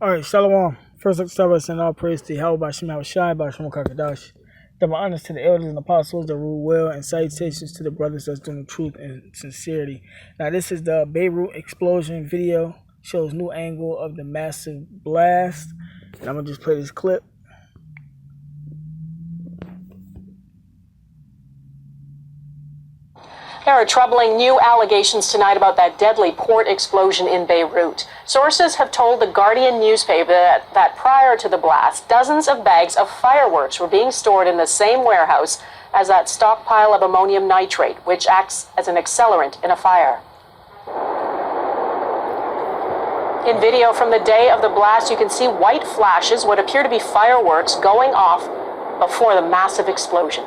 All right, Shalom. First, let's start by saying all praise to Yahweh by Shem Shai by Shem Kakadash. Double honors to the elders and apostles that rule well, and salutations to the brothers that's doing the truth and sincerity. Now, this is the Beirut Explosion video. Shows new angle of the massive blast. And I'm going to just play this clip. There are troubling new allegations tonight about that deadly port explosion in Beirut. Sources have told the Guardian newspaper that prior to the blast, dozens of bags of fireworks were being stored in the same warehouse as that stockpile of ammonium nitrate, which acts as an accelerant in a fire. In video from the day of the blast, you can see white flashes, what appear to be fireworks, going off before the massive explosion.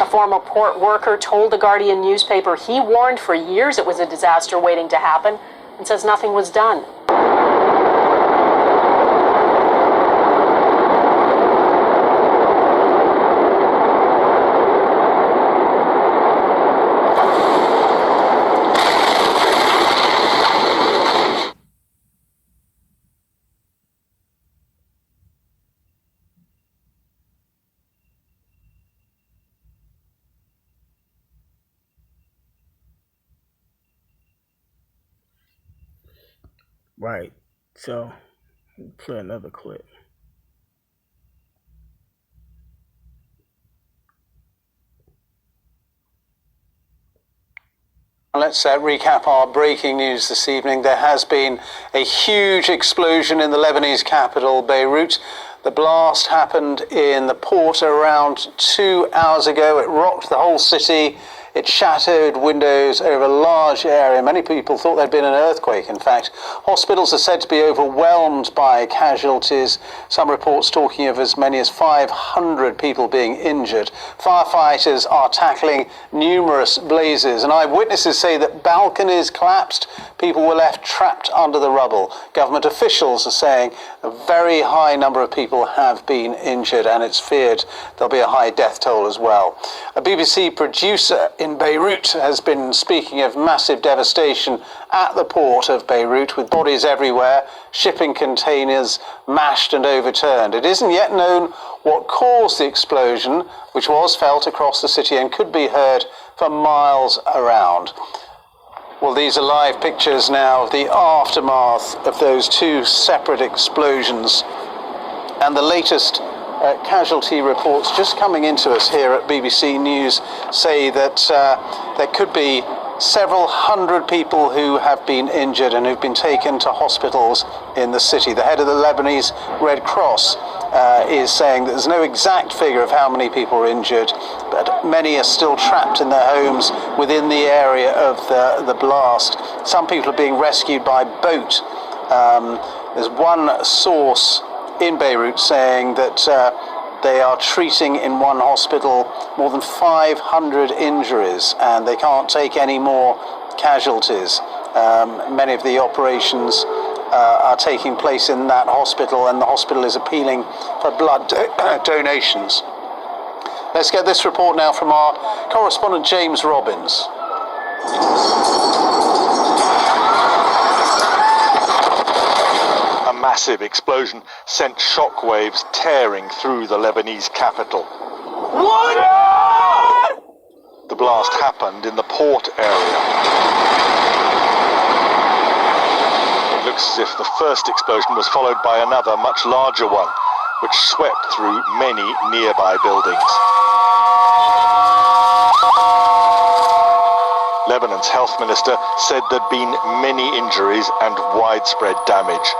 Former port worker told the Guardian newspaper he warned for years it was a disaster waiting to happen and says nothing was done. Right. So, play another clip. Let's recap our breaking news this evening. There has been a huge explosion in the Lebanese capital, Beirut. The blast happened in the port around 2 hours ago. It rocked the whole city. It shattered windows over a large area. Many people thought there'd been an earthquake. In fact, hospitals are said to be overwhelmed by casualties. Some reports talking of as many as 500 people being injured. Firefighters are tackling numerous blazes, and eyewitnesses say that balconies collapsed. People were left trapped under the rubble. Government officials are saying a very high number of people have been injured, and it's feared there'll be a high death toll as well. A BBC producer in Beirut has been speaking of massive devastation at the port of Beirut, with bodies everywhere, shipping containers mashed and overturned. It isn't yet known what caused the explosion, which was felt across the city and could be heard for miles around. Well, these are live pictures now of the aftermath of those two separate explosions, and the latest casualty reports just coming into us here at BBC News say that there could be several hundred people who have been injured and who've been taken to hospitals in the city. The head of the Lebanese Red Cross is saying that there's no exact figure of how many people are injured, but many are still trapped in their homes within the area of the blast. Some people are being rescued by boat. There's one source in Beirut saying that they are treating in one hospital more than 500 injuries, and they can't take any more casualties. Many of the operations are taking place in that hospital, and the hospital is appealing for blood donations. Let's get this report now from our correspondent James Robbins. A massive explosion sent shockwaves tearing through the Lebanese capital. What? The blast happened in the port area. It looks as if the first explosion was followed by another, much larger one, which swept through many nearby buildings. Lebanon's health minister said there'd been many injuries and widespread damage.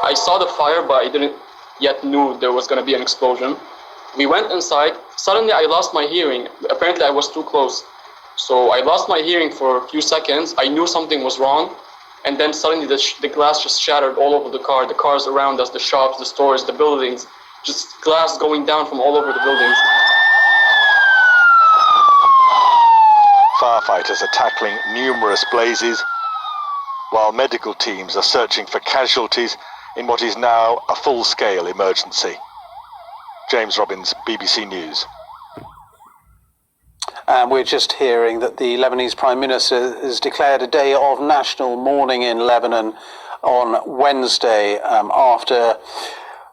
I saw the fire, but I didn't yet knew there was going to be an explosion. We went inside. Suddenly, I lost my hearing. Apparently, I was too close. So I lost my hearing for a few seconds. I knew something was wrong. And then suddenly, the glass just shattered all over the car. The cars around us, the shops, the stores, the buildings. Just glass going down from all over the buildings. Firefighters are tackling numerous blazes, while medical teams are searching for casualties in what is now a full-scale emergency. James Robbins, BBC News. And we're just hearing that the Lebanese Prime Minister has declared a day of national mourning in Lebanon on Wednesday after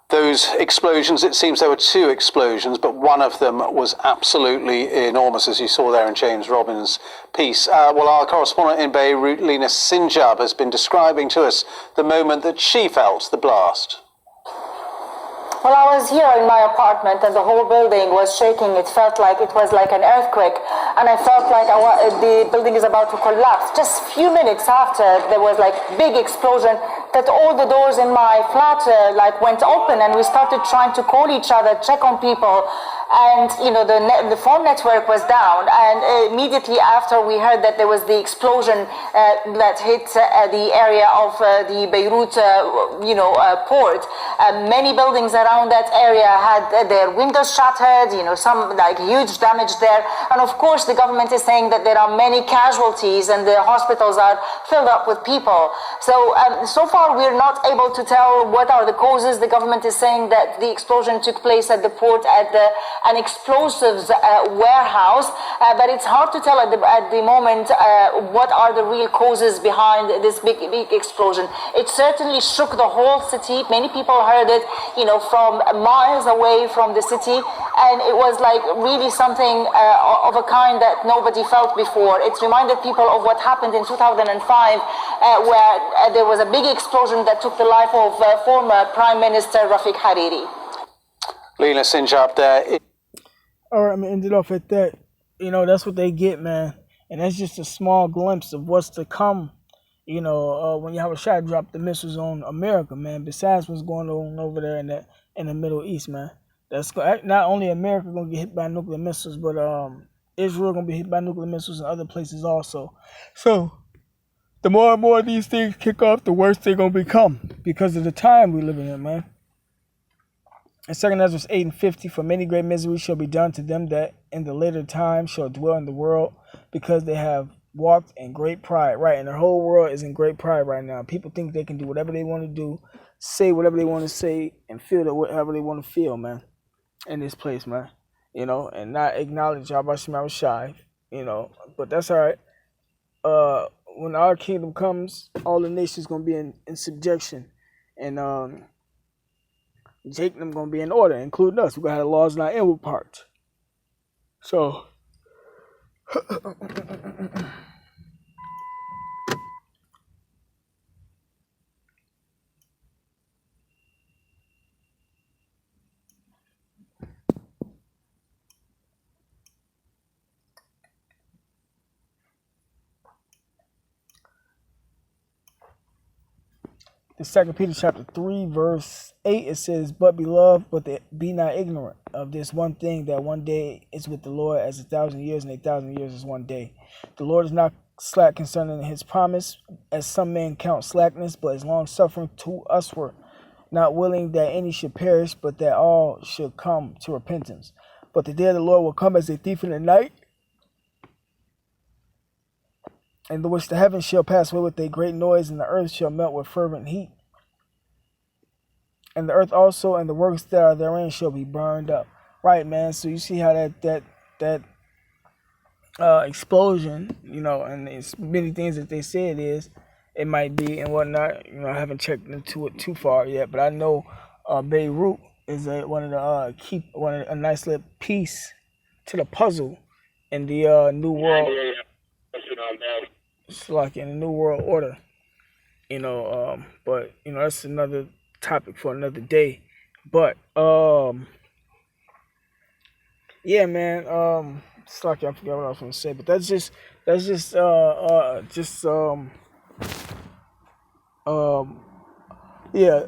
those explosions. It seems there were two explosions, but one of them was absolutely enormous, as you saw there in James Robbins' piece. Well, our correspondent in Beirut, Lena Sinjab, has been describing to us the moment that she felt the blast. Well, I was here in my apartment and the whole building was shaking. It felt like it was like an earthquake, and I felt like the building is about to collapse. Just a few minutes after, there was like big explosion that all the doors in my flat went open, and we started trying to call each other, check on people. And the phone network was down, and immediately after we heard that there was the explosion that hit the area of the Beirut port. Many buildings around that area had their windows shattered, some like huge damage there. And of course the government is saying that there are many casualties and the hospitals are filled up with people. So far we're not able to tell what are the causes. The government is saying that the explosion took place at the port at an explosives warehouse, but it's hard to tell at the moment what are the real causes behind this big explosion. It certainly shook the whole city. Many people heard it, from miles away from the city, and it was like really something of a kind that nobody felt before. It reminded people of what happened in 2005, where there was a big explosion that took the life of former Prime Minister Rafiq Hariri. Lena Sinjab there. All right, I'm gonna end it off at that. That's what they get, man, and that's just a small glimpse of what's to come. When Yahweh Shai dropped the missiles on America, man. Besides what's going on over there in the Middle East, man. That's not only America gonna get hit by nuclear missiles, but Israel gonna be hit by nuclear missiles in other places also. So the more and more these things kick off, the worse they're gonna become because of the time we living in, man. In 2 Ezra 8:50, for many great misery shall be done to them that in the later time shall dwell in the world, because they have walked in great pride. Right, and the whole world is in great pride right now. People think they can do whatever they want to do, say whatever they want to say, and feel whatever they want to feel, man, in this place, man. And not acknowledge Yahweh Shai, but that's all right. When our kingdom comes, all the nations going to be in subjection, and Jacob gonna be in order, including us. We're gonna have the laws in our inward parts. So in 2 Peter chapter 3, verse 8, it says, "But beloved, be not ignorant of this one thing, that one day is with the Lord as 1,000 years, and 1,000 years is one day. The Lord is not slack concerning his promise, as some men count slackness, but is long suffering to usward, not willing that any should perish, but that all should come to repentance. But the day of the Lord will come as a thief in the night, in which the heavens shall pass away with a great noise, and the earth shall melt with fervent heat. And the earth also and the works that are therein shall be burned up." Right, man. So you see how that explosion, and it's many things that they say it might be and whatnot. I haven't checked into it too far yet, but I know Beirut is a nice little piece to the puzzle in the new world. It's like in the new world order, but that's another topic for another day. But yeah, man. It's like I forgot what I was going to say, but that's just yeah.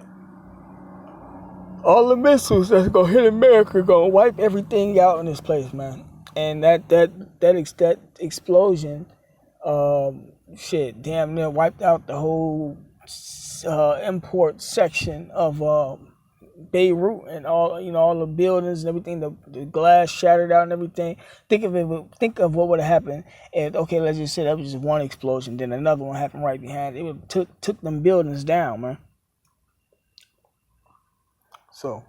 All the missiles that's gonna hit America gonna wipe everything out in this place, man. And that explosion, damn near wiped out the whole import section of Beirut, and all the buildings and everything, the glass shattered out and everything. Think of what would have happened if, okay, let's just say that was just one explosion, then another one happened right behind it. It would took them buildings down, man. So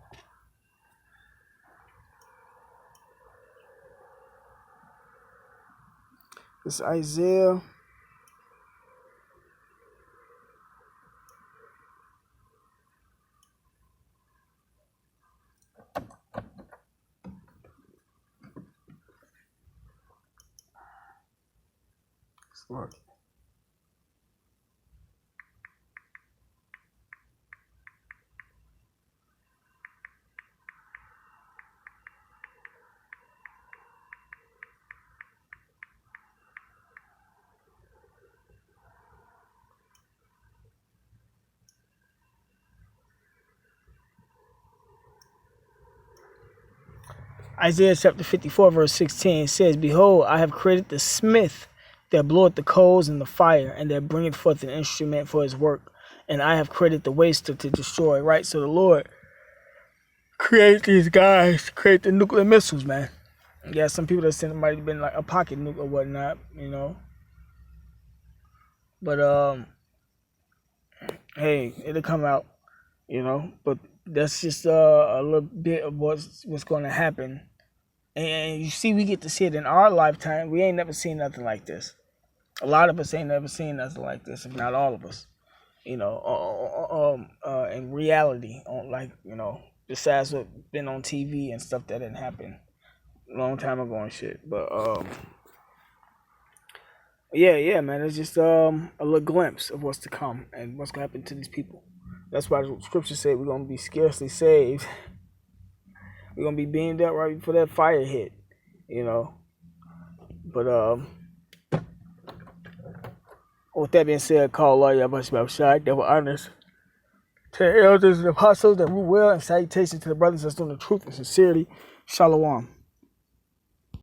It's Isaiah. Look. Isaiah chapter 54, verse 16 says, Behold, I have created the smith that bloweth the coals in the fire, and that bringeth forth an instrument for his work. And I have created the waster to destroy, right? So the Lord create these guys, create the nuclear missiles, man. Yeah, some people that said it might have been like a pocket nuke or whatnot, you know. But hey, it'll come out, you know. But that's just a little bit of what's going to happen. And you see, we get to see it in our lifetime. We ain't never seen nothing like this. A lot of us ain't never seen nothing like this, if not all of us. You know, in reality, like, you know, besides what been on TV and stuff that didn't happen a long time ago and shit. But yeah, man, it's just a little glimpse of what's to come and what's gonna happen to these people. That's why the scripture said we're gonna be scarcely saved. We're gonna be beamed up right before that fire hit, you know. But with that being said, call Allah Yahweh Shai, that were honest. To the elders and apostles that rule well, and salutations to the brothers that's doing the truth and sincerity. Shalom.